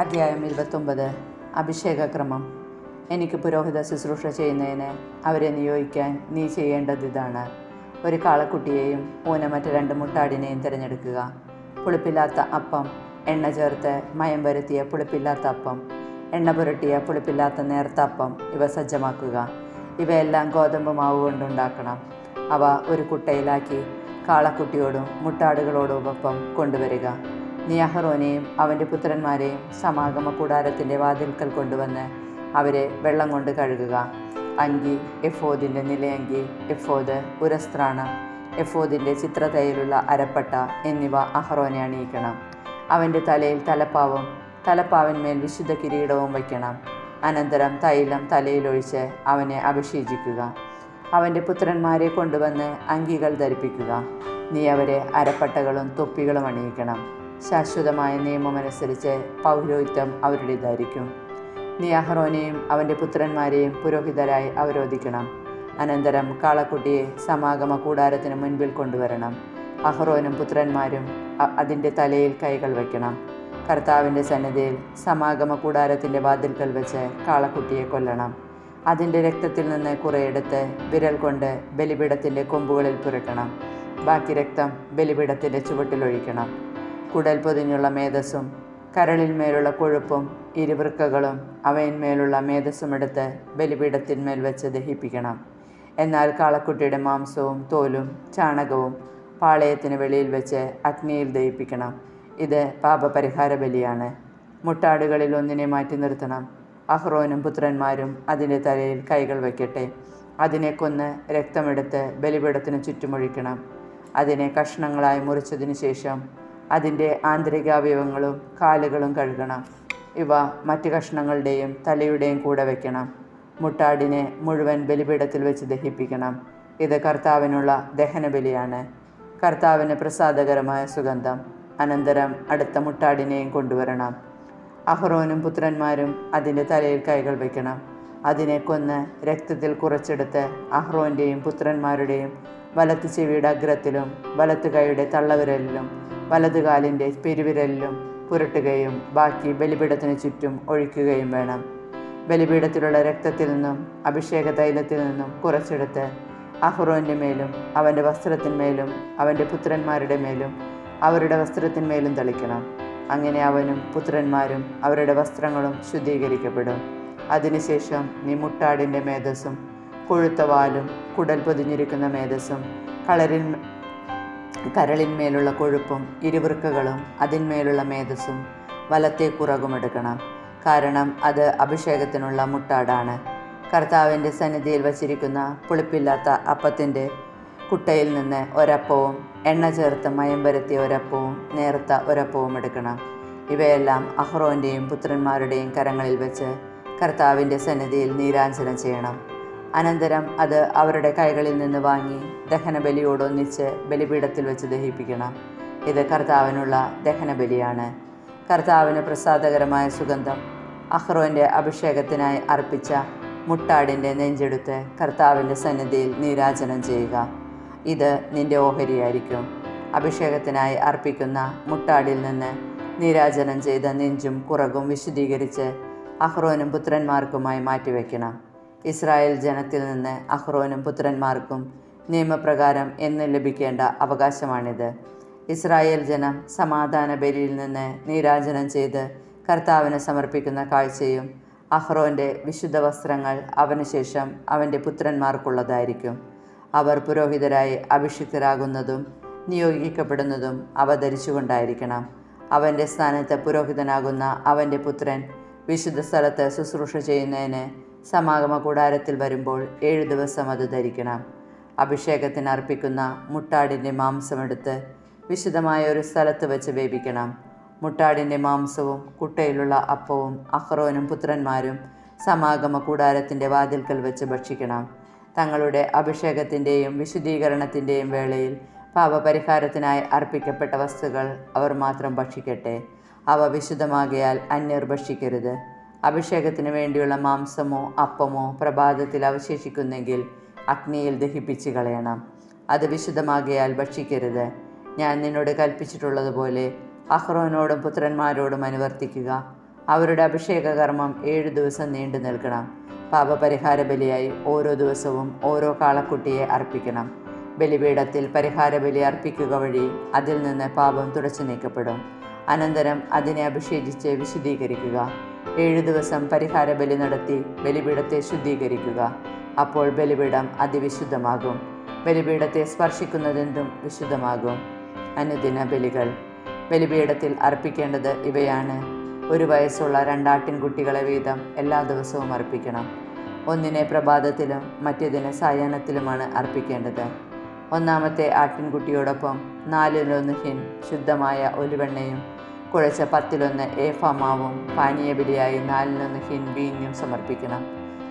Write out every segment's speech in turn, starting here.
അധ്യായം 29. അഭിഷേകക്രമം. എനിക്ക് പുരോഹിത ശുശ്രൂഷ ചെയ്യുന്നതിന് അവരെ നിയോഗിക്കാൻ നീ ചെയ്യേണ്ടതിതാണ്. ഒരു കാളക്കുട്ടിയെയും ഊനമറ്റ 2 മുട്ടാടിനെയും തിരഞ്ഞെടുക്കുക. പുളിപ്പില്ലാത്ത അപ്പം, എണ്ണ ചേർത്ത് മയം വരുത്തിയ പുളിപ്പില്ലാത്ത അപ്പം, എണ്ണ പുരട്ടിയ പുളിപ്പില്ലാത്ത നേർത്ത അപ്പം ഇവ സജ്ജമാക്കുക. ഇവയെല്ലാം ഗോതമ്പ് മാവ് കൊണ്ടുണ്ടാക്കണം. അവ ഒരു കുട്ടയിലാക്കി കാളക്കുട്ടിയോടും മുട്ടാടുകളോടുമൊപ്പം കൊണ്ടുവരിക. നീ അഹറോനെയും അവൻ്റെ പുത്രന്മാരെയും സമാഗമ കൂടാരത്തിൻ്റെ വാതിൽക്കൽ കൊണ്ടുവന്ന് അവരെ വെള്ളം കൊണ്ട് കഴുകുക. അങ്കി, എഫോദിൻ്റെ നിലയങ്കി, എഫോദ്, ഉരസ്ത്രാണം, എഫോദിൻ്റെ ചിത്രതയിലുള്ള അരപ്പട്ട എന്നിവ അഹറോനെ അണിയിക്കണം. അവൻ്റെ തലയിൽ തലപ്പാവും തലപ്പാവിന്മേൽ വിശുദ്ധ കിരീടവും വയ്ക്കണം. അനന്തരം തൈലം തലയിലൊഴിച്ച് അവനെ അഭിഷേചിക്കുക. അവൻ്റെ പുത്രന്മാരെ കൊണ്ടുവന്ന് അങ്കികൾ ധരിപ്പിക്കുക. നീ അവരെ അരപ്പട്ടകളും തൊപ്പികളും അണിയിക്കണം. ശാശ്വതമായ നിയമമനുസരിച്ച് പൗരോഹിത്യം അവരുടേതായിരിക്കും. നീ അഹറോനെയും അവൻ്റെ പുത്രന്മാരെയും പുരോഹിതരായി അവരോധിക്കണം. അനന്തരം കാളക്കുട്ടിയെ സമാഗമ കൂടാരത്തിന് മുൻപിൽ കൊണ്ടുവരണം. അഹറോനും പുത്രന്മാരും അതിൻ്റെ തലയിൽ കൈകൾ വയ്ക്കണം. കർത്താവിൻ്റെ സന്നിധിയിൽ സമാഗമ കൂടാരത്തിൻ്റെ വാതിൽക്കൽ വെച്ച് കാളക്കുട്ടിയെ കൊല്ലണം. അതിൻ്റെ രക്തത്തിൽ നിന്ന് കുറെയെടുത്ത് വിരൽ കൊണ്ട് ബലിപീഠത്തിൻ്റെ കൊമ്പുകളിൽ പുരട്ടണം. ബാക്കി രക്തം ബലിപീഠത്തിൻ്റെ ചുവട്ടിലൊഴിക്കണം. കുടൽ പൊതിഞ്ഞുള്ള മേധസ്സും കരളിന്മേലുള്ള കൊഴുപ്പും ഇരുവൃക്കകളും അവയിന്മേലുള്ള മേധസ്സുമെടുത്ത് ബലിപീഠത്തിന്മേൽ വെച്ച് ദഹിപ്പിക്കണം. എന്നാൽ കാളക്കുട്ടിയുടെ മാംസവും തോലും ചാണകവും പാളയത്തിന് വെളിയിൽ വെച്ച് അഗ്നിയിൽ ദഹിപ്പിക്കണം. ഇത് പാപപരിഹാര ബലിയാണ്. മുട്ടാടുകളിൽ ഒന്നിനെ മാറ്റി നിർത്തണം. അഹ്റോനും പുത്രന്മാരും അതിൻ്റെ തലയിൽ കൈകൾ വയ്ക്കട്ടെ. അതിനെ കൊന്ന് രക്തമെടുത്ത് ബലിപീഠത്തിന് ചുറ്റുമൊഴിക്കണം. അതിനെ കഷ്ണങ്ങളായി മുറിച്ചതിന് ശേഷം അതിൻ്റെ ആന്തരികാവയവങ്ങളും കാലുകളും കഴുകണം. ഇവ മറ്റ് കഷ്ണങ്ങളുടെയും തലയുടെയും കൂടെ വയ്ക്കണം. മുട്ടാടിനെ മുഴുവൻ ബലിപീഠത്തിൽ വെച്ച് ദഹിപ്പിക്കണം. ഇത് കർത്താവിനുള്ള ദഹനബലിയാണ്, കർത്താവിന് പ്രസാദകരമായ സുഗന്ധം. അനന്തരം അടുത്ത മുട്ടാടിനെയും കൊണ്ടുവരണം. അഹ്റോനും പുത്രന്മാരും അതിൻ്റെ തലയിൽ കൈകൾ വയ്ക്കണം. അതിനെ കൊന്ന് രക്തത്തിൽ കുറച്ചെടുത്ത് അഹ്റോൻ്റെയും പുത്രന്മാരുടെയും വലത്ത് ചെവിയുടെ അഗ്രത്തിലും വലത്ത് കൈയുടെ തള്ളവിരലിലും വലതുകാലിൻ്റെ പെരുവിരലിലും പുരട്ടുകയും ബാക്കി ബലിപീഠത്തിന് ചുറ്റും ഒഴിക്കുകയും വേണം. ബലിപീഠത്തിലുള്ള രക്തത്തിൽ നിന്നും അഭിഷേക തൈലത്തിൽ നിന്നും കുറച്ചെടുത്ത് അഹ്റോൻ്റെ മേലും അവൻ്റെ വസ്ത്രത്തിന്മേലും അവൻ്റെ പുത്രന്മാരുടെ മേലും അവരുടെ വസ്ത്രത്തിന്മേലും തളിക്കണം. അങ്ങനെ അവനും പുത്രന്മാരും അവരുടെ വസ്ത്രങ്ങളും ശുദ്ധീകരിക്കപ്പെടും. അതിനുശേഷം നീ മുട്ടാടിൻ്റെ മേധസ്സും കൊഴുത്ത വാലും കുടൽ പൊതിഞ്ഞിരിക്കുന്ന മേധസ്സും കരളിന്മേലുള്ള കൊഴുപ്പും ഇരുവൃക്കകളും അതിന്മേലുള്ള മേധസ്സും വലത്തെ കുറകുമെടുക്കണം. കാരണം അത് അഭിഷേകത്തിനുള്ള മുട്ടാടാണ്. കർത്താവിൻ്റെ സന്നിധിയിൽ വച്ചിരിക്കുന്ന പുളിപ്പില്ലാത്ത അപ്പത്തിൻ്റെ കുട്ടയിൽ നിന്ന് ഒരപ്പവും എണ്ണ ചേർത്ത് മയം വരുത്തിയ ഒരപ്പവും നേർത്ത ഒരപ്പവും എടുക്കണം. ഇവയെല്ലാം അഹ്റോൻ്റെയും പുത്രന്മാരുടെയും കരങ്ങളിൽ വെച്ച് കർത്താവിൻ്റെ സന്നിധിയിൽ നീരാഞ്ജനം ചെയ്യണം. അനന്തരം അത് അവരുടെ കൈകളിൽ നിന്ന് വാങ്ങി ദഹനബലിയോടൊന്നിച്ച് ബലിപീഠത്തിൽ വെച്ച് ദഹിപ്പിക്കണം. ഇത് കർത്താവിനുള്ള ദഹനബലിയാണ്, കർത്താവിന് പ്രസാദകരമായ സുഗന്ധം. അഹ്റോൻ്റെ അഭിഷേകത്തിനായി അർപ്പിച്ച മുട്ടാടിൻ്റെ നെഞ്ചെടുത്ത് കർത്താവിൻ്റെ സന്നിധിയിൽ നീരാജനം ചെയ്യുക. ഇത് നിന്റെ ഓഹരിയായിരിക്കും. അഭിഷേകത്തിനായി അർപ്പിക്കുന്ന മുട്ടാടിൽ നിന്ന് നീരാജനം ചെയ്ത നെഞ്ചും കുറകും വിശുദ്ധീകരിച്ച് അഹ്റോനും പുത്രന്മാർക്കുമായി മാറ്റിവെക്കണം. ഇസ്രായേൽ ജനത്തിൽ നിന്ന് അഹ്റോനും പുത്രന്മാർക്കും നിയമപ്രകാരം എന്ന് ലഭിക്കേണ്ട അവകാശമാണിത്. ഇസ്രായേൽ ജനം സമാധാന ബലിയിൽ നിന്ന് നീരാജനം ചെയ്ത് കർത്താവിന് സമർപ്പിക്കുന്ന കാഴ്ചയും അഹ്റോൻ്റെ വിശുദ്ധ വസ്ത്രങ്ങൾ അവനുശേഷം അവൻ്റെ പുത്രന്മാർക്കുള്ളതായിരിക്കും. അവർ പുരോഹിതരായി അഭിഷിക്തരാകുന്നതും നിയോഗിക്കപ്പെടുന്നതും അവ ധരിച്ചുകൊണ്ടായിരിക്കണം. അവൻ്റെ സ്ഥാനത്ത് പുരോഹിതനാകുന്ന അവൻ്റെ പുത്രൻ വിശുദ്ധ സ്ഥലത്ത് ശുശ്രൂഷ ചെയ്യുന്നതിന് സമാഗമ കൂടാരത്തിൽ വരുമ്പോൾ 7 ദിവസം അത് ധരിക്കണം. അഭിഷേകത്തിന് അർപ്പിക്കുന്ന മുട്ടാടിൻ്റെ മാംസമെടുത്ത് വിശുദ്ധമായ ഒരു സ്ഥലത്ത് വെച്ച് വേവിക്കണം. മുട്ടാടിൻ്റെ മാംസവും കുട്ടയിലുള്ള അപ്പവും അഹ്റോനും പുത്രന്മാരും സമാഗമ കൂടാരത്തിൻ്റെ വാതിൽക്കൽ വെച്ച് ഭക്ഷിക്കണം. തങ്ങളുടെ അഭിഷേകത്തിൻ്റെയും വിശുദ്ധീകരണത്തിൻ്റെയും വേളയിൽ പാപപരിഹാരത്തിനായി അർപ്പിക്കപ്പെട്ട വസ്തുക്കൾ അവർ മാത്രം ഭക്ഷിക്കട്ടെ. അവ വിശുദ്ധമാകയാൽ അന്യർ ഭക്ഷിക്കരുത്. അഭിഷേകത്തിന് വേണ്ടിയുള്ള മാംസമോ അപ്പമോ പ്രഭാതത്തിൽ അവശേഷിക്കുന്നെങ്കിൽ അഗ്നിയിൽ ദഹിപ്പിച്ച് കളയണം. അത് വിശുദ്ധമാകയാൽ ഭക്ഷിക്കരുത്. ഞാൻ നിന്നോട് കൽപ്പിച്ചിട്ടുള്ളതുപോലെ അഹ്റോനോടും പുത്രന്മാരോടും അനുവർത്തിക്കുക. അവരുടെ അഭിഷേക കർമ്മം 7 ദിവസം നീണ്ടു നിൽക്കണം. പാപപരിഹാര ബലിയായി ഓരോ ദിവസവും ഓരോ കാളക്കുട്ടിയെ അർപ്പിക്കണം. ബലിപീഠത്തിൽ പരിഹാര ബലി അർപ്പിക്കുക വഴി അതിൽ നിന്ന് പാപം തുടച്ചു നീക്കപ്പെടും. അനന്തരം അതിനെ അഭിഷേകിച്ച് വിശുദ്ധീകരിക്കുക. 7 ദിവസം പരിഹാര ബലി നടത്തി ബലിപീഠത്തെ ശുദ്ധീകരിക്കുക. അപ്പോൾ ബലിപീഠം അതിവിശുദ്ധമാകും. ബലിപീഠത്തെ സ്പർശിക്കുന്നതെന്തും വിശുദ്ധമാകും. അനുദിന ബലികൾ. ബലിപീഠത്തിൽ അർപ്പിക്കേണ്ടത് ഇവയാണ്. 1 വയസ്സുള്ള 2 ആട്ടിൻകുട്ടികളെ വീതം എല്ലാ ദിവസവും അർപ്പിക്കണം. ഒന്നിനെ പ്രഭാതത്തിലും മറ്റേതിനെ സായാഹ്നത്തിലുമാണ് അർപ്പിക്കേണ്ടത്. ഒന്നാമത്തെ ആട്ടിൻകുട്ടിയോടൊപ്പം 4-1 ഹിൻ ശുദ്ധമായ ഒലിവെണ്ണയും കുഴച്ച 10-1 ഏഫാ മാവും പാനീയബലിയായി 4-1 ഹിൻ വീഞ്ഞും സമർപ്പിക്കണം.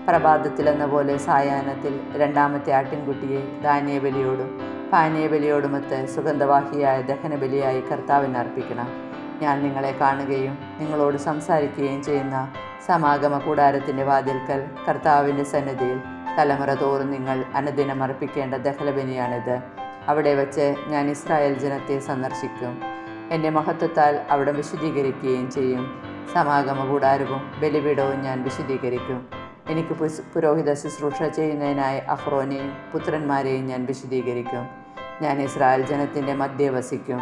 പ്രഭാതത്തിലെന്ന പോലെ സായാഹ്നത്തിൽ രണ്ടാമത്തെ ആട്ടിൻകുട്ടിയെ ധാന്യബലിയോടും പാനീയബലിയോടുമൊത്ത് സുഗന്ധവാഹിയായ ദഹനബലിയായി കർത്താവിന് അർപ്പിക്കണം. ഞാൻ നിങ്ങളെ കാണുകയും നിങ്ങളോട് സംസാരിക്കുകയും ചെയ്യുന്ന സമാഗമ കൂടാരത്തിൻ്റെ വാതിൽക്കൽ കർത്താവിൻ്റെ സന്നിധിയിൽ തലമുറ തോറും നിങ്ങൾ അനുദിനം അർപ്പിക്കേണ്ട ദഹനബലിയാണിത്. അവിടെ വച്ച് ഞാൻ ഇസ്രായേൽ ജനത്തെ സന്ദർശിക്കും. എൻ്റെ മഹത്വത്താൽ അവിടെ വിശുദ്ധീകരിക്കുകയും ചെയ്യും. സമാഗമ കൂടാരവും ബലിപീഠവും ഞാൻ വിശുദ്ധീകരിക്കും. എനിക്ക് പുരോഹിത ശുശ്രൂഷ ചെയ്യുന്നതിനായി അഹ്റോനെയും പുത്രന്മാരെയും ഞാൻ വിശുദ്ധീകരിക്കും. ഞാൻ ഇസ്രായേൽ ജനത്തിൻ്റെ മധ്യേ വസിക്കും.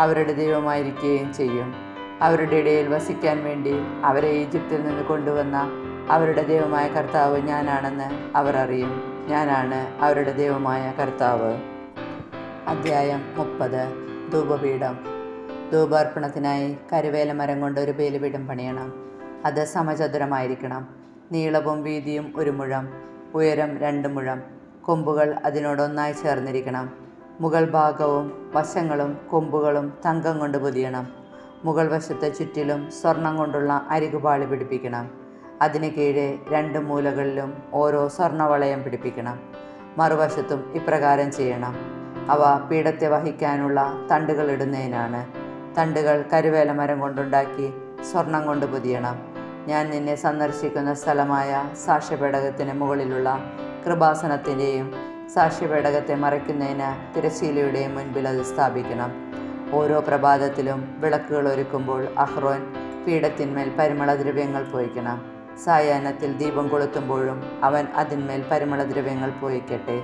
അവരുടെ ദൈവമായിരിക്കുകയും ചെയ്യും. അവരുടെ ഇടയിൽ വസിക്കാൻ വേണ്ടി അവരെ ഈജിപ്തിൽ നിന്ന് കൊണ്ടുവന്ന അവരുടെ ദൈവമായ കർത്താവ് ഞാനാണെന്ന് അവർ അറിയും. ഞാനാണ് അവരുടെ ദൈവമായ കർത്താവ്. അധ്യായം 30. ധൂപപീഠം. ധൂപാർപ്പണത്തിനായി കരുവേല മരം കൊണ്ട് ഒരു ബലിപീഠം പണിയണം. അത് സമചതുരമായിരിക്കണം. നീളവും വീതിയും 1 മുഴം, ഉയരം 2 മുഴം. കൊമ്പുകൾ അതിനോടൊന്നായി ചേർന്നിരിക്കണം. മുകൾ ഭാഗവും വശങ്ങളും കൊമ്പുകളും തങ്കം കൊണ്ട് പൊതിയണം. മുകൾ വശത്തെ ചുറ്റിലും സ്വർണം കൊണ്ടുള്ള അരികുപാളി പിടിപ്പിക്കണം. അതിന് കീഴെ 2 മൂലകളിലും ഓരോ സ്വർണവളയം പിടിപ്പിക്കണം. മറുവശത്തും ഇപ്രകാരം ചെയ്യണം. അവ പീഠത്തെ വഹിക്കാനുള്ള തണ്ടുകൾ ഇടുന്നതിനാണ്. തണ്ടുകൾ കരുവേല മരം കൊണ്ടുണ്ടാക്കി സ്വർണം കൊണ്ട് പൊതിയണം. ഞാൻ നിന്നെ സന്ദർശിക്കുന്ന സ്ഥലമായ സാക്ഷ്യപേടകത്തിന് മുകളിലുള്ള കൃപാസനത്തിൻ്റെയും സാക്ഷ്യപേടകത്തെ മറയ്ക്കുന്നതിന് തിരശ്ശീലയുടെയും മുൻപിൽ അത് സ്ഥാപിക്കണം. ഓരോ പ്രഭാതത്തിലും വിളക്കുകൾ ഒരുക്കുമ്പോൾ അഹ്റോൻ പീഠത്തിന്മേൽ പരിമളദ്രവ്യങ്ങൾ പോയിക്കണം. സായാഹ്നത്തിൽ ദീപം കൊളുത്തുമ്പോഴും അവൻ അതിന്മേൽ പരിമളദ്രവ്യങ്ങൾ പോയിക്കട്ടെ.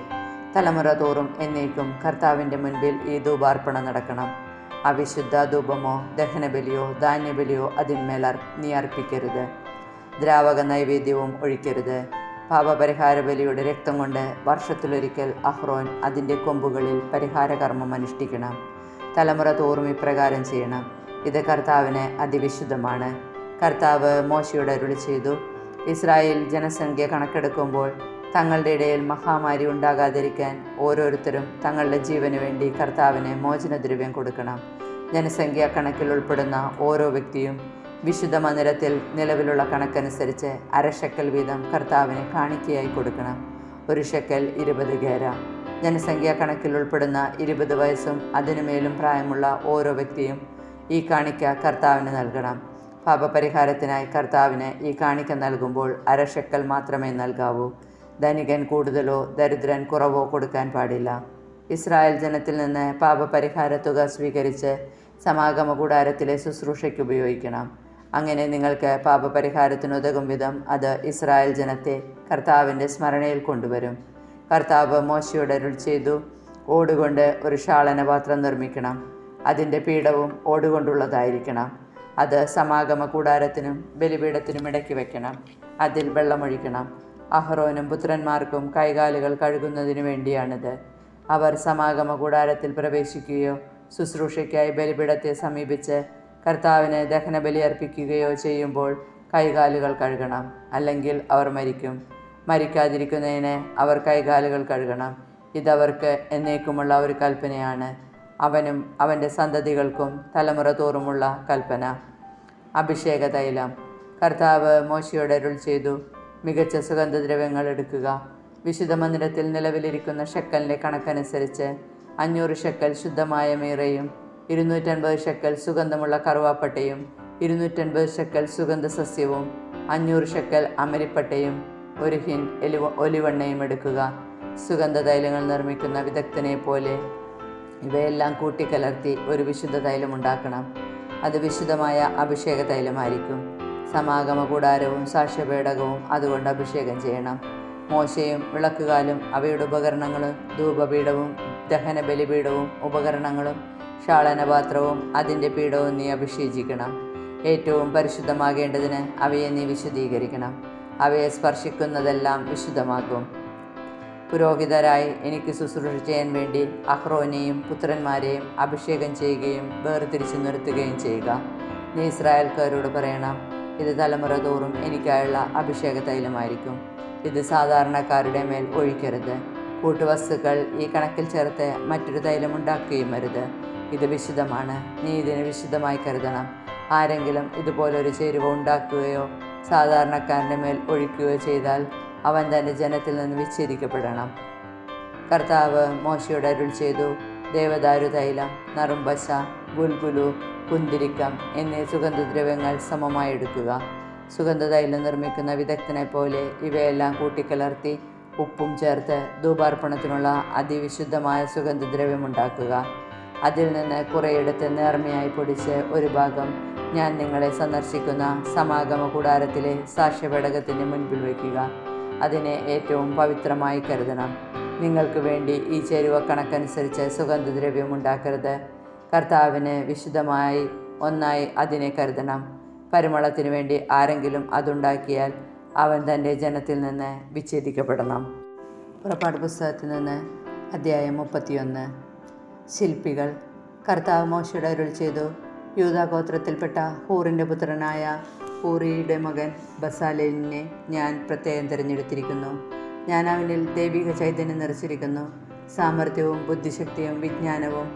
തലമുറ തോറും എന്നേക്കും കർത്താവിൻ്റെ മുൻപിൽ ഈ ധൂപാർപ്പണം നടക്കണം. അവിശുദ്ധ ധൂപമോ ദഹനബലിയോ ധാന്യബലിയോ അതിന്മേൽ നീ അർപ്പിക്കരുത്. ദ്രാവക നൈവേദ്യവും ഒഴിക്കരുത്. പാപപരിഹാര ബലിയുടെ രക്തം കൊണ്ട് വർഷത്തിലൊരിക്കൽ അഹ്റോൻ അതിൻ്റെ കൊമ്പുകളിൽ പരിഹാര കർമ്മം അനുഷ്ഠിക്കണം. തലമുറ തോറും ഇപ്രകാരം ചെയ്യണം. ഇത് കർത്താവിന് അതിവിശുദ്ധമാണ്. കർത്താവ് മോശയോട് അരുളി ചെയ്തു, ഇസ്രായേൽ ജനസംഖ്യ കണക്കെടുക്കുമ്പോൾ തങ്ങളുടെ ഇടയിൽ മഹാമാരി ഉണ്ടാകാതിരിക്കാൻ ഓരോരുത്തരും തങ്ങളുടെ ജീവന് വേണ്ടി കർത്താവിന് മോചനദ്രവ്യം കൊടുക്കണം. ജനസംഖ്യ കണക്കിൽ ഉൾപ്പെടുന്ന ഓരോ വ്യക്തിയും വിശുദ്ധ മന്ദിരത്തിൽ നിലവിലുള്ള കണക്കനുസരിച്ച് 1/2 ഷെക്കൽ വീതം കർത്താവിന് കാണിക്കയായി കൊടുക്കണം. 1 ഷെക്കൽ 20 ഗേര. ജനസംഖ്യ കണക്കിൽ ഉൾപ്പെടുന്ന 20 വയസ്സും അതിനുമേലും പ്രായമുള്ള ഓരോ വ്യക്തിയും ഈ കാണിക്ക കർത്താവിന് നൽകണം. പാപപരിഹാരത്തിനായി കർത്താവിന് ഈ കാണിക്ക നൽകുമ്പോൾ 1/2 ഷെക്കൽ മാത്രമേ നൽകാവൂ. ധനികൻ കൂടുതലോ ദരിദ്രൻ കുറവോ കൊടുക്കാൻ പാടില്ല. ഇസ്രായേൽ ജനത്തിൽ നിന്ന് പാപപരിഹാര തുക സ്വീകരിച്ച് സമാഗമ കൂടാരത്തിലെ ശുശ്രൂഷയ്ക്ക് ഉപയോഗിക്കണം. അങ്ങനെ നിങ്ങൾക്ക് പാപപരിഹാരത്തിനുതകും വിധം അത് ഇസ്രായേൽ ജനത്തെ കർത്താവിൻ്റെ സ്മരണയിൽ കൊണ്ടുവരും. കർത്താവ് മോശയോട് അരുളി ചെയ്തു, ഓടുകൊണ്ട് ഒരു ക്ഷാളനപാത്രം നിർമ്മിക്കണം. അതിൻ്റെ പീഠവും ഓടുകൊണ്ടുള്ളതായിരിക്കണം. അത് സമാഗമ കൂടാരത്തിനും ബലിപീഠത്തിനും ഇടയ്ക്ക് വയ്ക്കണം. അതിൽ വെള്ളമൊഴിക്കണം. അഹ്റോനും പുത്രന്മാർക്കും കൈകാലുകൾ കഴുകുന്നതിനു വേണ്ടിയാണിത്. അവർ സമാഗമ കൂടാരത്തിൽ പ്രവേശിക്കുകയോ ശുശ്രൂഷയ്ക്കായി ബലിപീഠത്തെ സമീപിച്ച് കർത്താവിന് ദഹനബലി അർപ്പിക്കുകയോ ചെയ്യുമ്പോൾ കൈകാലുകൾ കഴുകണം. അല്ലെങ്കിൽ അവർ മരിക്കും. മരിക്കാതിരിക്കുന്നതിന് അവർ കൈകാലുകൾ കഴുകണം. ഇതവർക്ക് എന്നേക്കുമുള്ള ഒരു കൽപ്പനയാണ്. അവനും അവൻ്റെ സന്തതികൾക്കും തലമുറ തോറുമുള്ള കൽപ്പന. അഭിഷേക തൈലം. കർത്താവ് മോശയോട് അരുളി ചെയ്തു, മികച്ച സുഗന്ധദ്രവ്യങ്ങൾ എടുക്കുക. വിശുദ്ധ മന്ദിരത്തിൽ നിലവിലിരിക്കുന്ന ഷെക്കലിൻ്റെ കണക്കനുസരിച്ച് 500 ഷെക്കൽ ശുദ്ധമായ മീറയും 250 ഷെക്കൽ സുഗന്ധമുള്ള കറുവാപ്പട്ടയും 250 ഷെക്കൽ സുഗന്ധസസ്യവും 500 ഷെക്കൽ അമരിപ്പട്ടയും 1 ഹിൻ ഒലിവെണ്ണയും എടുക്കുക. സുഗന്ധ തൈലങ്ങൾ നിർമ്മിക്കുന്ന വിദഗ്ധനെ പോലെ ഇവയെല്ലാം കൂട്ടിക്കലർത്തി ഒരു വിശുദ്ധ തൈലം ഉണ്ടാക്കണം. അത് വിശുദ്ധമായ അഭിഷേക തൈലമായിരിക്കും. സമാഗമ കൂടാരവും സാക്ഷ്യപേടകവും അതുകൊണ്ട് അഭിഷേകം ചെയ്യണം. മോശയും വിളക്കുകാലും അവയുടെ ഉപകരണങ്ങളും ധൂപപീഠവും ദഹന ബലിപീഠവും ഉപകരണങ്ങളും ക്ഷാളനപാത്രവും അതിൻ്റെ പീഠവും നീ അഭിഷേചിക്കണം. ഏറ്റവും പരിശുദ്ധമാകേണ്ടതിന് അവയെ നീ വിശുദ്ധീകരിക്കണം. അവയെ സ്പർശിക്കുന്നതെല്ലാം വിശുദ്ധമാകും. പുരോഹിതരായി എനിക്ക് ശുശ്രൂഷ ചെയ്യാൻ വേണ്ടി അഹ്റോനെയും പുത്രന്മാരെയും അഭിഷേകം ചെയ്യുകയും വേർതിരിച്ചു നിർത്തുകയും ചെയ്യുക. നീ ഇസ്രായേൽക്കാരോട് പറയണം, ഇത് തലമുറ തോറും എനിക്കായുള്ള അഭിഷേക തൈലമായിരിക്കും. ഇത് സാധാരണക്കാരുടെ മേൽ ഒഴിക്കരുത്. കൂട്ടുവസ്തുക്കൾ ഈ കണക്കിൽ ചേർത്ത് മറ്റൊരു തൈലം ഉണ്ടാക്കുകയും അരുത്. ഇത് വിശുദ്ധമാണ്. നീ ഇതിനെ വിശുദ്ധമായി കരുതണം. ആരെങ്കിലും ഇതുപോലൊരു ചേരുവ ഉണ്ടാക്കുകയോ സാധാരണക്കാരൻ്റെ മേൽ ഒഴിക്കുകയോ ചെയ്താൽ അവൻ തൻ്റെ ജനത്തിൽ നിന്ന് വിച്ഛേദിക്കപ്പെടണം. കർത്താവ് മോശയോട് അരുൾ ചെയ്തു, ദേവദാരു തൈലം, നറുംപശ, ഗുൽഗുലു, കുന്തിരിക്കം എന്നീ സുഗന്ധദ്രവ്യങ്ങൾ സമമായി എടുക്കുക. സുഗന്ധതൈലം നിർമ്മിക്കുന്ന വിദഗ്ധനെ പോലെ ഇവയെല്ലാം കൂട്ടിക്കലർത്തി ഉപ്പും ചേർത്ത് ധൂപാർപ്പണത്തിനുള്ള അതിവിശുദ്ധമായ സുഗന്ധദ്രവ്യമുണ്ടാക്കുക. അതിൽ നിന്ന് കുറേയെടുത്ത് നേർമയായി പൊടിച്ച് ഒരു ഭാഗം ഞാൻ നിങ്ങളെ സന്ദർശിക്കുന്ന സമാഗമ കൂടാരത്തിലെ സാക്ഷ്യപേടകത്തിൻ്റെ മുൻപിൽ വയ്ക്കുക. അതിനെ ഏറ്റവും പവിത്രമായി കരുതണം. നിങ്ങൾക്ക് വേണ്ടി ഈ ചേരുവ കണക്കനുസരിച്ച് സുഗന്ധദ്രവ്യം ഉണ്ടാക്കരുത്. കർത്താവിന് വിശുദ്ധമായി ഒന്നായി അതിനെ കരുതണം. പരിമളത്തിനു വേണ്ടി ആരെങ്കിലും അതുണ്ടാക്കിയാൽ അവൻ തൻ്റെ ജനത്തിൽ നിന്ന് വിച്ഛേദിക്കപ്പെടണം. പുറപ്പാട് പുസ്തകത്തിൽ നിന്ന് അധ്യായം 31. ശില്പികൾ. കർത്താവ് മോശയോട് അരുൾ ചെയ്തു, യൂദാ ഗോത്രത്തിൽപ്പെട്ട ഹൂറിൻ്റെ പുത്രനായ ഊറിയുടെ മകൻ ബസാലേലിനെ ഞാൻ പ്രത്യേകം തിരഞ്ഞെടുത്തിരിക്കുന്നു. ഞാൻ അവനിൽ ദൈവിക ചൈതന്യം നിറച്ചിരിക്കുന്നു. സാമർഥ്യവും ബുദ്ധിശക്തിയും വിജ്ഞാനവും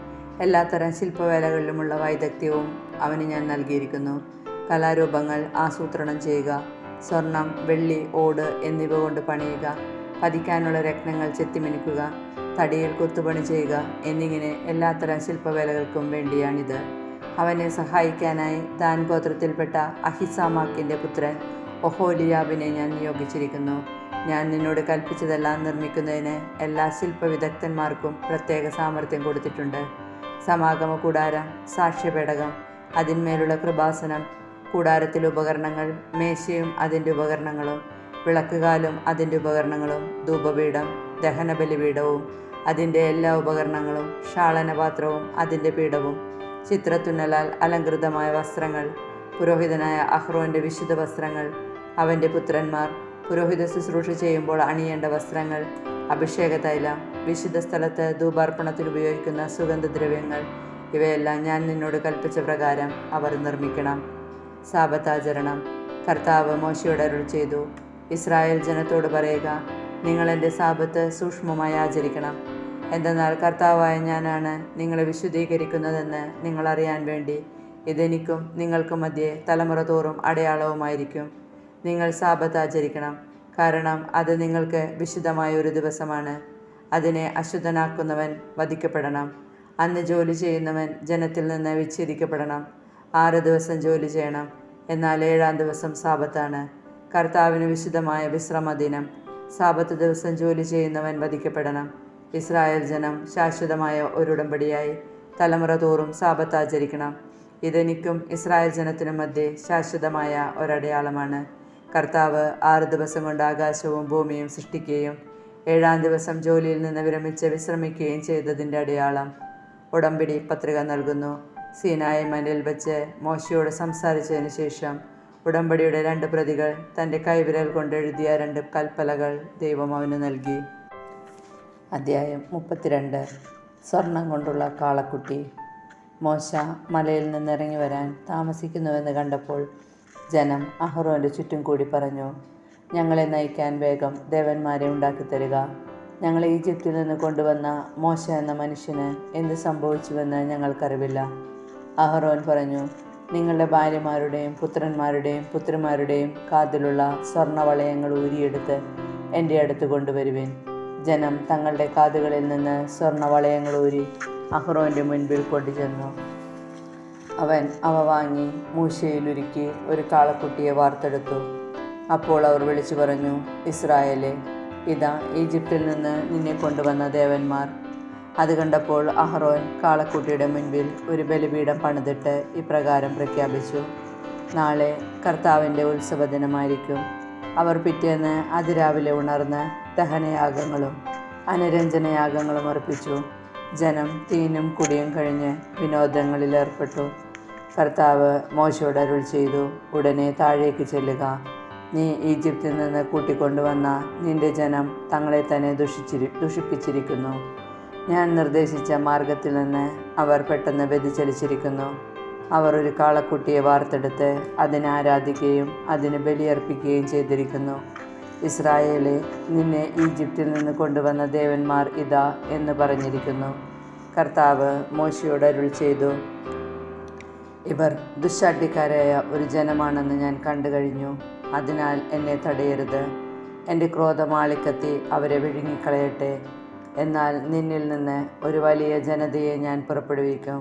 എല്ലാത്തരം ശില്പവേലകളിലുമുള്ള വൈദഗ്ധ്യവും അവന് ഞാൻ നൽകിയിരിക്കുന്നു. കലാരൂപങ്ങൾ ആസൂത്രണം ചെയ്യുക, സ്വർണം, വെള്ളി, ഓട് എന്നിവ കൊണ്ട് പണിയുക, പതിക്കാനുള്ള രത്നങ്ങൾ ചെത്തിമിനുക്കുക, തടിയിൽ കൊത്തുപണി ചെയ്യുക എന്നിങ്ങനെ എല്ലാത്തരം ശില്പവേലകൾക്കും വേണ്ടിയാണിത്. അവനെ സഹായിക്കാനായി ദാൻ ഗോത്രത്തിൽപ്പെട്ട അഹിസാമാക്കിൻ്റെ പുത്രൻ ഒഹോലിയാബിനെ ഞാൻ നിയോഗിച്ചിരിക്കുന്നു. ഞാൻ നിന്നോട് കൽപ്പിച്ചതെല്ലാം നിർമ്മിക്കുന്നതിന് എല്ലാ ശില്പവിദഗ്ധന്മാർക്കും പ്രത്യേക സാമർഥ്യം കൊടുത്തിട്ടുണ്ട്. സമാഗമ കൂടാരം, സാക്ഷ്യപേടകം, അതിന്മേലുള്ള കൃപാസനം, കൂടാരത്തിലെ ഉപകരണങ്ങൾ, മേശയും അതിൻ്റെ ഉപകരണങ്ങളും, വിളക്കുകാലും അതിൻ്റെ ഉപകരണങ്ങളും, ധൂപപീഠം, ദഹനബലിപീഠവും അതിൻ്റെ എല്ലാ ഉപകരണങ്ങളും, ക്ഷാളനപാത്രവും അതിൻ്റെ പീഠവും, ചിത്രത്തുന്നലാൽ അലങ്കൃതമായ വസ്ത്രങ്ങൾ, പുരോഹിതനായ അഹ്റോൻ്റെ വിശുദ്ധ വസ്ത്രങ്ങൾ, അവൻ്റെ പുത്രന്മാർ പുരോഹിത ശുശ്രൂഷ ചെയ്യുമ്പോൾ അണിയേണ്ട വസ്ത്രങ്ങൾ, അഭിഷേക തൈലം, വിശുദ്ധ സ്ഥലത്ത് ധൂപാർപ്പണത്തിന് ഉപയോഗിക്കുന്ന സുഗന്ധദ്രവ്യങ്ങൾ, ഇവയെല്ലാം ഞാൻ നിന്നോട് കൽപ്പിച്ച പ്രകാരം അവർ നിർമ്മിക്കണം. സാബത്താചരണം. കർത്താവ് മോശയോട് അരുൾ ചെയ്തു, ഇസ്രായേൽ ജനത്തോട് പറയുക, നിങ്ങൾ എൻ്റെ സാബത്ത് സൂക്ഷ്മമായി ആചരിക്കണം. എന്തെന്നാൽ കർത്താവായ ഞാനാണ് നിങ്ങളെ വിശുദ്ധീകരിക്കുന്നതെന്ന് നിങ്ങൾ അറിയാൻ വേണ്ടി ഇതെനിക്കും നിങ്ങൾക്കും മധ്യേ തലമുറ തോറും അടയാളവുമായിരിക്കും. നിങ്ങൾ സാബത്ത് ആചരിക്കണം, കാരണം അത് നിങ്ങൾക്ക് വിശുദ്ധമായ ഒരു ദിവസമാണ്. അതിനെ അശുദ്ധനാക്കുന്നവൻ വധിക്കപ്പെടണം. അന്ന് ജോലി ചെയ്യുന്നവൻ ജനത്തിൽ നിന്ന് വിച്ഛേദിക്കപ്പെടണം. 6 ദിവസം ജോലി ചെയ്യണം, എന്നാൽ 7-ാം ദിവസം സാബത്താണ്, കർത്താവിന് വിശുദ്ധമായ വിശ്രമദിനം. സാബത്ത് ദിവസം ജോലി ചെയ്യുന്നവൻ വധിക്കപ്പെടണം. ഇസ്രായേൽ ജനം ശാശ്വതമായ ഒരു ഉടമ്പടിയായി തലമുറ തോറും സാബത്ത് ആചരിക്കണം. ഇതെനിക്കും ഇസ്രായേൽ ജനത്തിനും മധ്യേ ശാശ്വതമായ ഒരടയാളമാണ്. കർത്താവ് 6 ദിവസം കൊണ്ട് ആകാശവും ഭൂമിയും സൃഷ്ടിക്കുകയും 7-ാം ദിവസം ജോലിയിൽ നിന്ന് വിരമിച്ച് വിശ്രമിക്കുകയും ചെയ്തതിൻ്റെ അടയാളം. ഉടമ്പടി പത്രിക നൽകുന്നു. സീനായി മലയിൽ വെച്ച് മോശയോട് സംസാരിച്ചതിന് ശേഷം ഉടമ്പടിയുടെ 2 പ്രതികൾ തൻ്റെ കൈവിരൽ കൊണ്ട് എഴുതിയ 2 കൽപ്പലകൾ ദൈവം അവന് നൽകി. അധ്യായം 32. സ്വർണം കൊണ്ടുള്ള കാളക്കുട്ടി. മോശ മലയിൽ നിന്നിറങ്ങി വരാൻ താമസിക്കുന്നുവെന്ന് കണ്ടപ്പോൾ ജനം അഹ്റോൻ്റെ ചുറ്റും കൂടി പറഞ്ഞു, ഞങ്ങളെ നയിക്കാൻ വേഗം ദേവന്മാരെ ഉണ്ടാക്കിത്തരിക. ഞങ്ങളെ ഈജിപ്തിൽ നിന്ന് കൊണ്ടുവന്ന മോശ എന്ന മനുഷ്യന് എന്ത് സംഭവിച്ചുവെന്ന് ഞങ്ങൾക്കറിവില്ല. അഹ്റോൻ പറഞ്ഞു, നിങ്ങളുടെ ഭാര്യമാരുടെയും പുത്രന്മാരുടെയും പുത്രിമാരുടെയും കാതിലുള്ള സ്വർണവളയങ്ങൾ ഊരിയെടുത്ത് എൻ്റെ അടുത്ത് കൊണ്ടുവരുവിൻ. ജനം തങ്ങളുടെ കാതുകളിൽ നിന്ന് സ്വർണവളയങ്ങൾ ഊരി അഹ്റോൻ്റെ മുൻപിൽ കൊണ്ടുചെന്നു. അവൻ അവ വാങ്ങി മൂശയിലുരുക്കി ഒരു കാളക്കുട്ടിയെ വാർത്തെടുത്തു. അപ്പോൾ അവർ വിളിച്ചു പറഞ്ഞു, ഇസ്രായേലേ, ഇതാ ഈജിപ്തിൽ നിന്ന് നിന്നെ കൊണ്ടുവന്ന ദേവന്മാർ. അത് കണ്ടപ്പോൾ അഹ്റോൻ കാളക്കുട്ടിയുടെ മുൻപിൽ ഒരു ബലിപീഠം പണിതിട്ട് ഇപ്രകാരം പ്രഖ്യാപിച്ചു, നാളെ കർത്താവിൻ്റെ ഉത്സവ ദിനമായിരിക്കും. അവർ പിറ്റേന്ന് അതിരാവിലെ ഉണർന്ന് ദഹനയാഗങ്ങളും അനുരഞ്ജനയാഗങ്ങളും അർപ്പിച്ചു. ജനം തീനും കുടിയും കഴിഞ്ഞ് വിനോദങ്ങളിൽ ഏർപ്പെട്ടു. കർത്താവ് മോശയോട് അരുൾ ചെയ്തു, ഉടനെ താഴേക്ക് ചെല്ലുക. നീ ഈജിപ്തിൽ നിന്ന് കൂട്ടിക്കൊണ്ടുവന്ന നിന്റെ ജനം തങ്ങളെ തന്നെ ദുഷിപ്പിച്ചിരിക്കുന്നു. ഞാൻ നിർദ്ദേശിച്ച മാർഗത്തിൽ നിന്ന് അവർ പെട്ടെന്ന് വ്യതിചലിച്ചിരിക്കുന്നു. അവർ ഒരു കാളക്കുട്ടിയെ വാർത്തെടുത്ത് അതിനെ ആരാധിക്കുകയും അതിന് ബലിയർപ്പിക്കുകയും ചെയ്തിരിക്കുന്നു. ഇസ്രായേലേ, നിന്നെ ഈജിപ്തിൽ നിന്ന് കൊണ്ടുവന്ന ദേവന്മാർ ഇതാ എന്ന് പറഞ്ഞിരിക്കുന്നു. കർത്താവ് മോശയോട് അരുൾ ചെയ്തു, ഇവർ ദുശ്ശാഠ്യക്കാരായ ഒരു ജനമാണെന്ന് ഞാൻ കണ്ടു കഴിഞ്ഞു. അതിനാൽ എന്നെ തടയരുത്. എൻ്റെ ക്രോധമാളിക്കത്തി അവരെ വിഴുങ്ങിക്കളയട്ടെ. എന്നാൽ നിന്നിൽ നിന്ന് ഒരു വലിയ ജനതയെ ഞാൻ പുറപ്പെടുവിക്കും.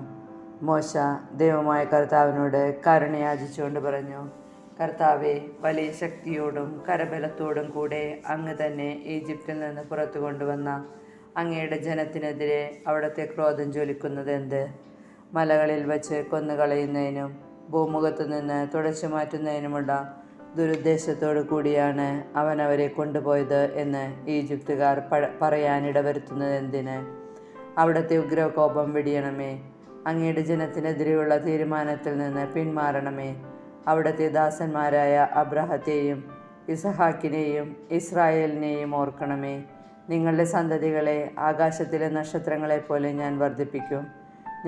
മോശ ദൈവമായ കർത്താവിനോട് കരുണ യാചിച്ചുകൊണ്ട് പറഞ്ഞു, കർത്താവെ, വലിയ ശക്തിയോടും കരബലത്തോടും കൂടെ അങ്ങ് തന്നെ ഈജിപ്തിൽ നിന്ന് പുറത്തു കൊണ്ടുവന്ന അങ്ങയുടെ ജനത്തിനെതിരെ അവിടുത്തെ ക്രോധം ജ്വലിക്കുന്നത് എന്ത്? മലകളിൽ വച്ച് കൊന്നുകളയുന്നതിനും ഭൂമുഖത്തു നിന്ന് തുടച്ചു മാറ്റുന്നതിനുമുള്ള ദുരുദ്ദേശത്തോടു കൂടിയാണ് അവൻ അവരെ കൊണ്ടുപോയത് എന്ന് ഈജിപ്തുകാർ പറയാനിടവരുത്തുന്നത് എന്തിന്? അവിടുത്തെ ഉഗ്രകോപം വെടിയണമേ. അങ്ങയുടെ ജനത്തിനെതിരെയുള്ള തീരുമാനത്തിൽ നിന്ന് പിന്മാറണമേ. അവിടുത്തെ ദാസന്മാരായ അബ്രാഹത്തെയും ഇസഹാക്കിനെയും ഇസ്രായേലിനെയും ഓർക്കണമേ. നിങ്ങളുടെ സന്തതികളെ ആകാശത്തിലെ നക്ഷത്രങ്ങളെപ്പോലെ ഞാൻ വർദ്ധിപ്പിക്കും.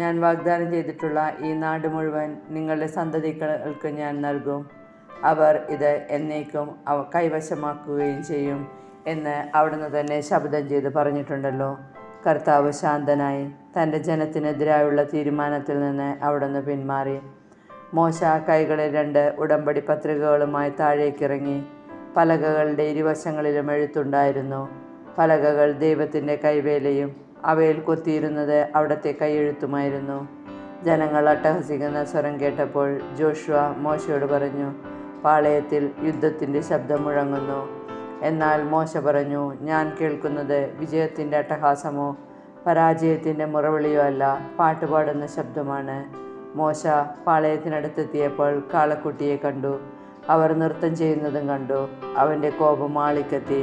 ഞാൻ വാഗ്ദാനം ചെയ്തിട്ടുള്ള ഈ നാട് മുഴുവൻ നിങ്ങളുടെ സന്തതികൾക്ക് ഞാൻ നൽകും. അവർ ഇത് എന്നേക്കും കൈവശമാക്കുകയും ചെയ്യും എന്ന് അവിടുന്ന് തന്നെ ശപഥം ചെയ്ത് പറഞ്ഞിട്ടുണ്ടല്ലോ. കർത്താവ് ശാന്തനായി തൻ്റെ ജനത്തിനെതിരായുള്ള തീരുമാനത്തിൽ നിന്ന് അവിടുന്ന് പിന്മാറി. മോശ കൈകളിൽ 2 ഉടമ്പടി പത്രികകളുമായി താഴേക്കിറങ്ങി. പലകകളുടെ ഇരുവശങ്ങളിലും എഴുത്തുണ്ടായിരുന്നു. പലകകൾ ദൈവത്തിൻ്റെ കൈവേലയും അവയിൽ കൊത്തിയിരുന്നത് അവിടുത്തെ കൈയെഴുത്തുമായിരുന്നു. ജനങ്ങൾ അട്ടഹസിക്കുന്ന സ്വരം കേട്ടപ്പോൾ ജോഷുവ മോശയോട് പറഞ്ഞു, പാളയത്തിൽ യുദ്ധത്തിൻ്റെ ശബ്ദം മുഴങ്ങുന്നു. എന്നാൽ മോശ പറഞ്ഞു, ഞാൻ കേൾക്കുന്നത് വിജയത്തിൻ്റെ അട്ടഹാസമോ പരാജയത്തിൻ്റെ മുറവിളിയോ അല്ല, പാട്ടുപാടുന്ന ശബ്ദമാണ്. മോശ പാളയത്തിനടുത്തെത്തിയപ്പോൾ കാളക്കുട്ടിയെ കണ്ടു. അവർ നൃത്തം ചെയ്യുന്നതും കണ്ടു. അവൻ്റെ കോപം ആളിക്കത്തി.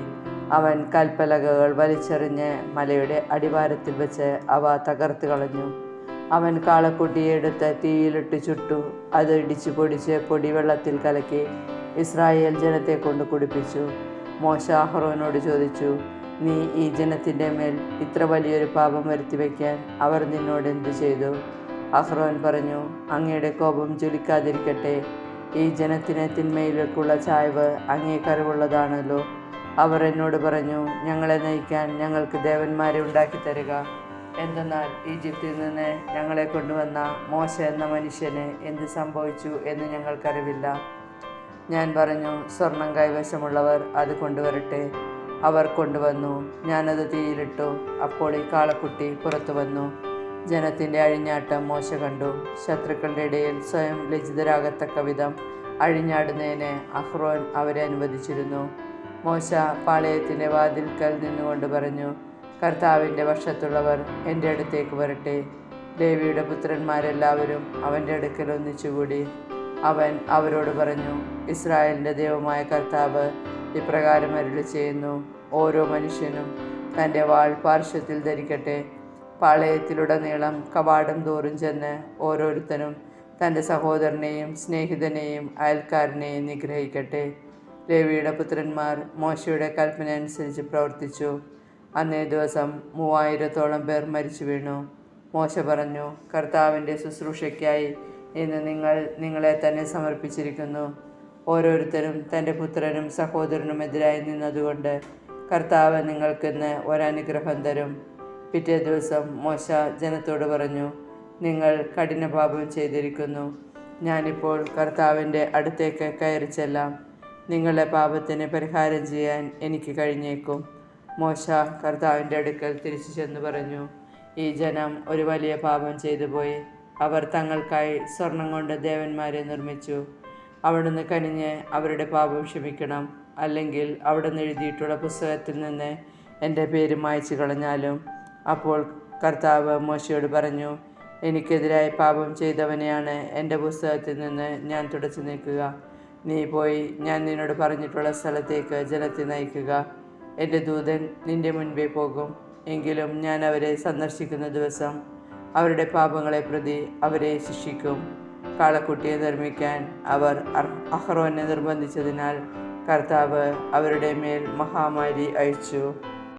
അവൻ കൽപ്പലകകൾ വലിച്ചെറിഞ്ഞ് മലയുടെ അടിവാരത്തിൽ വെച്ച് അവ തകർത്ത് കളഞ്ഞു. അവൻ കാളക്കുട്ടിയെ എടുത്ത് തീയിലിട്ട് ചുട്ടു. അത് ഇടിച്ചു പൊടിച്ച് പൊടിവെള്ളത്തിൽ കലക്കി ഇസ്രായേൽ ജനത്തെ കൊണ്ട് കുടിപ്പിച്ചു. മോശ അഹ്റോനോട് ചോദിച്ചു, നീ ഈ ജനത്തിൻ്റെ മേൽ ഇത്ര വലിയൊരു പാപം വരുത്തി വയ്ക്കാൻ അവർ നിന്നോട് എന്തു ചെയ്തു? അഹ്റോൻ പറഞ്ഞു, അങ്ങയുടെ കോപം ജ്വലിക്കാതിരിക്കട്ടെ. ഈ ജനത്തിന് തിന്മയിലേക്കുള്ള ചായ്വ് അങ്ങേക്കറിവുള്ളതാണല്ലോ. അവർ എന്നോട് പറഞ്ഞു, ഞങ്ങളെ നയിക്കാൻ ഞങ്ങൾക്ക് ദേവന്മാരെ ഉണ്ടാക്കി തരിക. എന്തെന്നാൽ ഈജിപ്തിൽ നിന്ന് ഞങ്ങളെ കൊണ്ടുവന്ന മോശ എന്ന മനുഷ്യന് എന്ത് സംഭവിച്ചു എന്ന് ഞങ്ങൾക്കറിവില്ല. ഞാൻ പറഞ്ഞു, സ്വർണം കൈവശമുള്ളവർ അത് കൊണ്ടുവരട്ടെ. അവർ കൊണ്ടുവന്നു. ഞാനത് തീയിലിട്ടു. അപ്പോൾ ഈ കാളക്കുട്ടി പുറത്തു വന്നു. ജനത്തിൻ്റെ അഴിഞ്ഞാട്ടം മോശ കണ്ടു. ശത്രുക്കളുടെ ഇടയിൽ സ്വയം ലജ്ജിതരാകത്തക്ക വിധം അഴിഞ്ഞാടുന്നതിന് അഹ്റോൻ അവരെ അനുവദിച്ചിരുന്നു. മോശ പാളയത്തിൻ്റെ വാതിൽക്കൽ നിന്നുകൊണ്ട് പറഞ്ഞു, കർത്താവിൻ്റെ പക്ഷത്തുള്ളവർ എൻ്റെ അടുത്തേക്ക് വരട്ടെ. ലേവിയുടെ പുത്രന്മാരെല്ലാവരും അവൻ്റെ അടുക്കൽ ഒന്നിച്ചുകൂടി. അവൻ അവരോട് പറഞ്ഞു, ഇസ്രായേലിൻ്റെ ദൈവമായ കർത്താവ് ഇപ്രകാരം അരുളി ചെയ്യുന്നു, ഓരോ മനുഷ്യനും തൻ്റെ വാൾ പാർശ്വത്തിൽ ധരിക്കട്ടെ. പാളയത്തിലുടനീളം കവാടം തോറും ചെന്ന് ഓരോരുത്തരും തൻ്റെ സഹോദരനെയും സ്നേഹിതനെയും അയൽക്കാരനെയും നിഗ്രഹിക്കട്ടെ. ലേവിയുടെ പുത്രന്മാർ മോശയുടെ കൽപ്പന അനുസരിച്ച് പ്രവർത്തിച്ചു. അന്നേ ദിവസം 3000-ഓളം പേർ മരിച്ചു വീണു. മോശ പറഞ്ഞു, കർത്താവിൻ്റെ ശുശ്രൂഷയ്ക്കായി ഇന്ന് നിങ്ങൾ നിങ്ങളെ തന്നെ സമർപ്പിച്ചിരിക്കുന്നു. ഓരോരുത്തരും തൻ്റെ പുത്രനും സഹോദരനും എതിരായി നിന്നതുകൊണ്ട് കർത്താവ് നിങ്ങൾക്കിന്ന് ഒരനുഗ്രഹം തരും. പിറ്റേ ദിവസം മോശ ജനത്തോട് പറഞ്ഞു, നിങ്ങൾ കഠിനപാപം ചെയ്തിരിക്കുന്നു. ഞാനിപ്പോൾ കർത്താവിൻ്റെ അടുത്തേക്ക് കയറി ചെല്ലാം. നിങ്ങളുടെ പാപത്തിന് പരിഹാരം ചെയ്യാൻ എനിക്ക് കഴിഞ്ഞേക്കും. മോശ കർത്താവിൻ്റെ അടുക്കൽ തിരിച്ചു ചെന്ന് പറഞ്ഞു, ഈ ജനം ഒരു വലിയ പാപം ചെയ്തു പോയി. അവർ തങ്ങൾക്കായി സ്വർണം കൊണ്ട് ദേവന്മാരെ നിർമ്മിച്ചു. അവിടുന്ന് കനിഞ്ഞ് അവരുടെ പാപം ക്ഷമിക്കണം. അല്ലെങ്കിൽ അവിടുന്ന് എഴുതിയിട്ടുള്ള പുസ്തകത്തിൽ നിന്ന് എൻ്റെ പേര് മായ്ച്ചു കളഞ്ഞാലും. അപ്പോൾ കർത്താവ് മോശയോട് പറഞ്ഞു, എനിക്കെതിരായി പാപം ചെയ്തവനെയാണ് എൻ്റെ പുസ്തകത്തിൽ നിന്ന് ഞാൻ തുടച്ചു നീക്കുക. നീ പോയി ഞാൻ നിന്നോട് പറഞ്ഞിട്ടുള്ള സ്ഥലത്തേക്ക് ജനത്തെ നയിക്കുക. എൻ്റെ ദൂതൻ നിന്റെ മുൻപേ പോകും. എങ്കിലും ഞാൻ അവരെ സന്ദർശിക്കുന്ന ദിവസം അവരുടെ പാപങ്ങളെ പ്രതി അവരെ ശിക്ഷിക്കും. കാളക്കുട്ടിയെ നിർമ്മിക്കാൻ അവർ അഹ്റോനെ നിർബന്ധിച്ചതിനാൽ കർത്താവ് അവരുടെ മേൽ മഹാമാരി അയച്ചു.